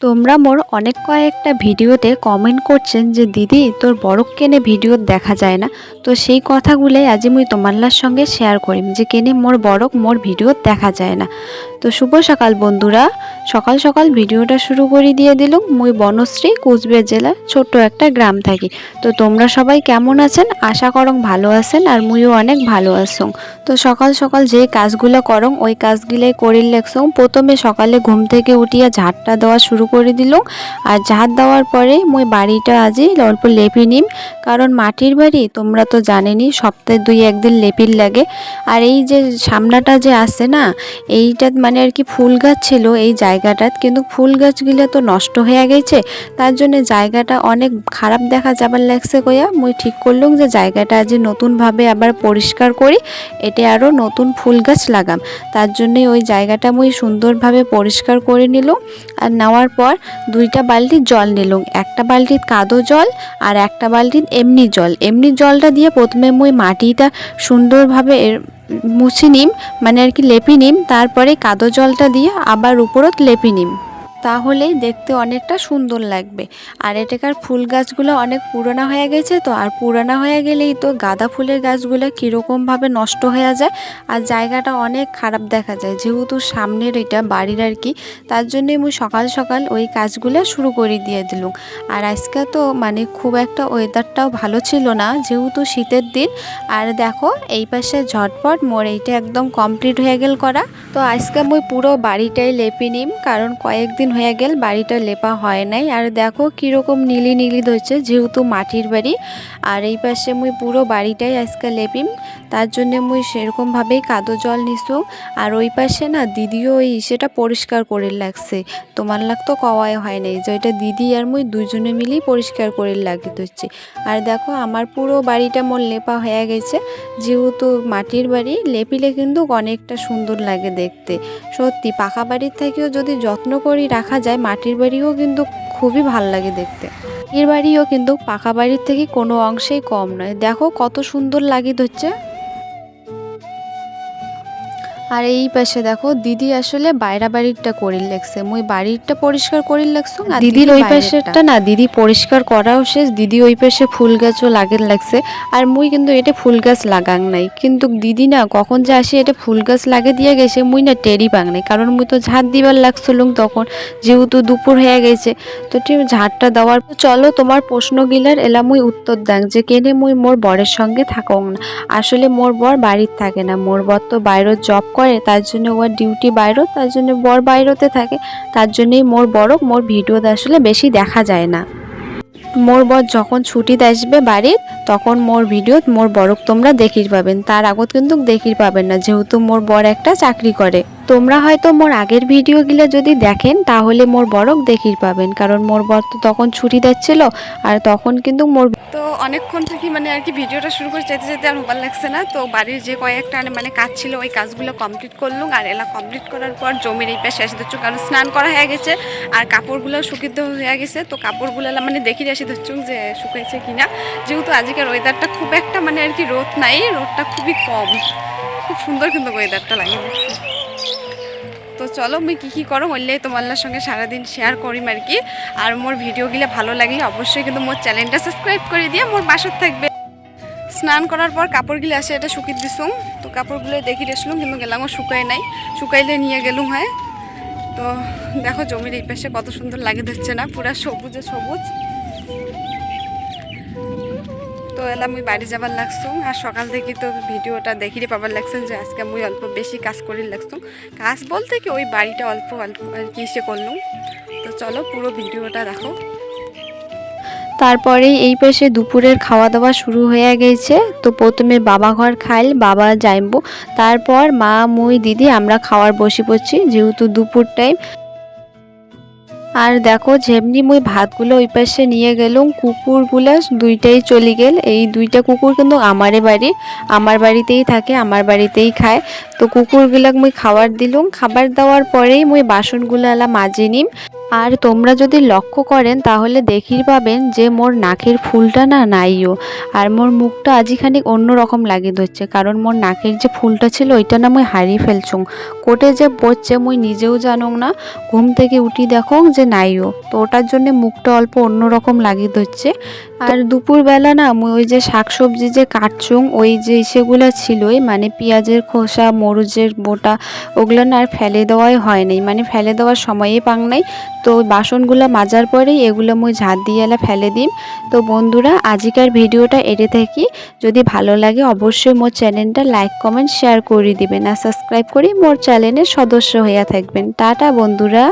তোমরা মোর অনেক কয়েকটা ভিডিওতে কমেন্ট করছেন যে দিদি তোর বরক কেনে ভিডিও দেখা যায় না। তো সেই কথাগুলাই আজি মুই তোমার সঙ্গে শেয়ার করিম যে কেনে মোর বরক মোর ভিডিও দেখা যায় না। তো শুভ সকাল বন্ধুরা, সকাল সকাল ভিডিওটা শুরু করে দিয়ে দিলুম। মুই বনশ্রী, কুচবিহার জেলা ছোট্ট একটা গ্রাম থাকি। তো তোমরা সবাই কেমন আছেন? আশা করং ভালো আছেন, আর মুইও অনেক ভালো আছং। তো সকাল সকাল যে কাজগুলো করং ওই কাজগুলাই করির লেগছং। প্রথমে সকালে ঘুম থেকে উঠিয়া ঝাড়টা দেওয়া শুরু করে দিল। আর ঝাড় দেওয়ার পরে মুই বাড়িটা আজি অল্প লেপি নিম, কারণ মাটির বাড়ি তোমরা তো জানেনই সপ্তাহে 2-1 দিন লেপির লাগে। আর এই যে সামনাটা যে আছে না, এইটা মানে আর কি ফুল গাছ ছিল এই জায়গাটাত, কিন্তু ফুল গাছগুলো তো নষ্ট হয়ে গেছে। তার জন্য জায়গাটা অনেক খারাপ দেখা যাবার লাগছে কইয়া মুই ঠিক করলুম যে জায়গাটা আজ নতুনভাবে আবার পরিষ্কার করি, এটা আরও নতুন ফুল গাছ লাগাম। তার জন্যই ওই জায়গাটা মুই সুন্দরভাবে পরিষ্কার করে নিলাম। আর নেওয়ার পর 2টা বালতি জল নিলাম, একটা বালতিত কাদো জল আর একটা বালতিত এমনি জল। এমনি জলটা দিয়ে প্রথমে মুই মাটিটা সুন্দরভাবে মুছি নিম, মানে আর কি লেপি নিম। তারপরে কাদো জলটা দিয়ে আবার উপরত লেপি নিম, তাহলেই দেখতে অনেকটা সুন্দর লাগবে। আর এটাকার ফুল গাছগুলো অনেক পুরানো হয়ে গেছে, তো আর পুরানো হয়ে গেলেই তো গাঁদা ফুলের গাছগুলো কীরকমভাবে নষ্ট হয়ে যায় আর জায়গাটা অনেক খারাপ দেখা যায়, যেহেতু সামনের এটা বাড়ির আর কি। তার জন্যই মুই সকাল সকাল ওই কাজগুলো শুরু করে দিয়ে দিলুম। আর আজকে তো মানে খুব একটা ওয়েদারটাও ভালো ছিল না, যেহেতু শীতের দিন। আর দেখো এই পাশে ঝটপট মোর এইটা একদম কমপ্লিট হয়ে গেল করা। তো আজকে মুই পুরো বাড়িটাই লেপি নিম, কারণ কয়েকদিন হয়ে গেল বাড়িটা লেপা হয় নাই। আর দেখো কীরকম নীলি নীলি ধরছে, যেহেতু মাটির বাড়ি। আর এই পাশে মুই পুরো বাড়িটাই আজকে লেপিম, তার জন্য মুই সেরকমভাবেই কাদো জল নিছু। আর ওই পাশে না দিদিও ওই সেটা পরিষ্কার করে লাগছে, তোমার লাগতো কওয়াই হয় নাই, যে ওইটা দিদি আর মুই দুজনে মিলেই পরিষ্কার করে লাগিয়ে দিচ্ছি। আর দেখো আমার পুরো বাড়িটা মোর লেপা হয়ে গেছে, যেহেতু মাটির বাড়ি লেপিলে কিন্তু অনেকটা সুন্দর লাগে দেখতে। সত্যি পাকা বাড়ির থেকেও যদি যত্ন করে রাখা যায় মাটির বাড়িও কিন্তু খুবই ভাল লাগে দেখতে। মাটির বাড়িও কিন্তু পাকা বাড়ির থেকে কোনো অংশেই কম নয়, দেখো কত সুন্দর লাগে হচ্ছে। আর এই পাশে দেখো দিদি আসলে বাইরা বাড়িরটা করির লাগছে, মুই বাড়িরটা পরিষ্কার করির লাগছুম। আর দিদির ওই পাশেরটা না দিদি পরিষ্কার করাও শেষ, দিদি ওই পাশে ফুল গাছও লাগের লাগছে। আর মুই কিন্তু এটা ফুল গাছ লাগাং নাই, কিন্তু দিদি না কখন যে আসি এটা ফুল গাছ লাগে দিয়ে গেছে মুই না টেরি পাং নাই, কারণ মুই তো ঝাড় দিবার লাগছিলুম তখন, যেহেতু দুপুর হয়ে গেছে। তো ঠিক ঝাড়টা দেওয়ার চলো তোমার প্রশ্ন গিলার এলা মুই উত্তর দাং যে কেনে মুই মোর বরের সঙ্গে থাকং না। আসলে মোর বর বাড়ির থাকে না, মোর বর তো বাইরে জব করে, তার জন্য ওর ডিউটি বাইরে, তার জন্য বর বাইরেতে থাকে। তার জন্যই মোর বরক মোর ভিডিওতে আসলে বেশি দেখা যায় না। মোর বর যখন ছুটিতে আসবে বাড়ির, তখন মোর ভিডিও মোর বরক তোমরা দেখির পাবেন, তার আগত কিন্তু দেখির পাবেন না, যেহেতু মোর বর একটা চাকরি করে। তোমরা হয়তো মোর আগের ভিডিওগুলো যদি দেখেন তাহলে মোর বরক দেখির পাবেন, কারণ মোর বর তো তখন ছুটি দিচ্ছিল। আর তখন কিন্তু মোর তো অনেকক্ষণ থেকে মানে আর কি ভিডিওটা শুরু করে যেতে যেতে আর ভালো লাগছে না, তো বাড়ির যে কয়েকটা মানে কাজ ছিল ওই কাজগুলো কমপ্লিট করলুম। আর এলা কমপ্লিট করার পর জমির এই পাশে আসি ধরছুম, কারণ স্নান করা হয়ে গেছে আর কাপড়গুলো শুকিতে হয়ে গেছে। তো কাপড়গুলো মানে দেখি আসি ধরছুম যে শুকাইছে কিনা, যেহেতু আজকের ওয়েদারটা খুব একটা মানে আর কি রোদ নাই, রোদটা খুবই কম, খুব সুন্দর কিন্তু ওয়েদারটা লাগে দেখছি। তো চলো মুই কী করো হইলে তোমার সঙ্গে সারাদিন শেয়ার করিম আর কি। আর মোর ভিডিওগুলো ভালো লাগলে অবশ্যই কিন্তু মোর চ্যানেলটা সাবস্ক্রাইব করে দিয়ে মোর পাশত থাকবে। স্নান করার পর কাপড়গুলো আসে এটা শুকিয়ে দিছুম, তো কাপড়গুলো দেখি রেসলুম, কিন্তু গেলামও শুকাই নাই, শুকাইলে নিয়ে গেলুম হয়। তো দেখো জমির এই পাশে কত সুন্দর লাগে ধরছে না, পুরা সবুজে সবুজ। তো এলা মুই বাড়ি যাবার লাগছুম, আর সকাল থেকে তো ভিডিওটা দেখিয়ে পাবার লাগছেন যে আজকে মুই অল্প বেশি কাজ করি লাগছুম। কাজ বলতে কি ওই বাড়িটা অল্প অল্প আর কি সে করলুম। তো চলো পুরো ভিডিওটা দেখো। তারপরে এই পাশে দুপুরের খাওয়া দাওয়া শুরু হয়ে গেছে। তো প্রথমে বাবা ঘর খাইল, বাবা যাইব, তারপর মা মুই দিদি আমরা খাওয়ার বসে পড়ছি, যেহেতু দুপুর টাইম। আর দেখো যেমনি মুই ভাতগুলো ওই পাশে নিয়ে গেলুম, কুকুরগুলো 2টাই চলে গেল। এই 2টা কুকুর কিন্তু আমার বাড়িতেই থাকে, আমার বাড়িতেই খায়। তো কুকুরগুলাক মুই খাবার দিলুম, খাবার দেওয়ার পরেই মুই বাসনগুলো এলা মাজি নিম। আর তোমরা যদি লক্ষ্য করেন তাহলে দেখি পাবেন যে মোর নাকের ফুলটা না নাইও, আর মোর মুখটা আজিখানি অন্যরকম লাগি ধরছে, কারণ মোর নাকের যে ফুলটা ছিল ওইটা না মুই হারিয়ে ফেলছুম। কোটে যে পড়ছে মুই নিজেও জানুম না, ঘুম থেকে উঠি দেখো যে নাইও, তো ওটার জন্য মুখটা অল্প অন্যরকম লাগি ধরছে। আর দুপুরবেলা না মুই ওই যে শাকসবজি যে কাটছুম ওই যে সেগুলো ছিলই, মানে পেঁয়াজের খোসা, মরিচের বোটা, ওগুলো না আর ফেলে দেওয়াই হয় নাই, মানে ফেলে দেওয়ার সময়ই পাং নাই। তো বাসনগুলো মাজার পরেই এগুলো মুই ঝাড় দিয়ে এলা ফেলে দিম। তো বন্ধুরা আজিকার ভিডিওটা এটে থাকি, যদি ভালো লাগে অবশ্যই মোর চ্যানেলটা লাইক কমেন্ট শেয়ার করে দিবেন, আর সাবস্ক্রাইব করে মোর চ্যানেলের সদস্য হইয়া থাকবেন। টাটা বন্ধুরা।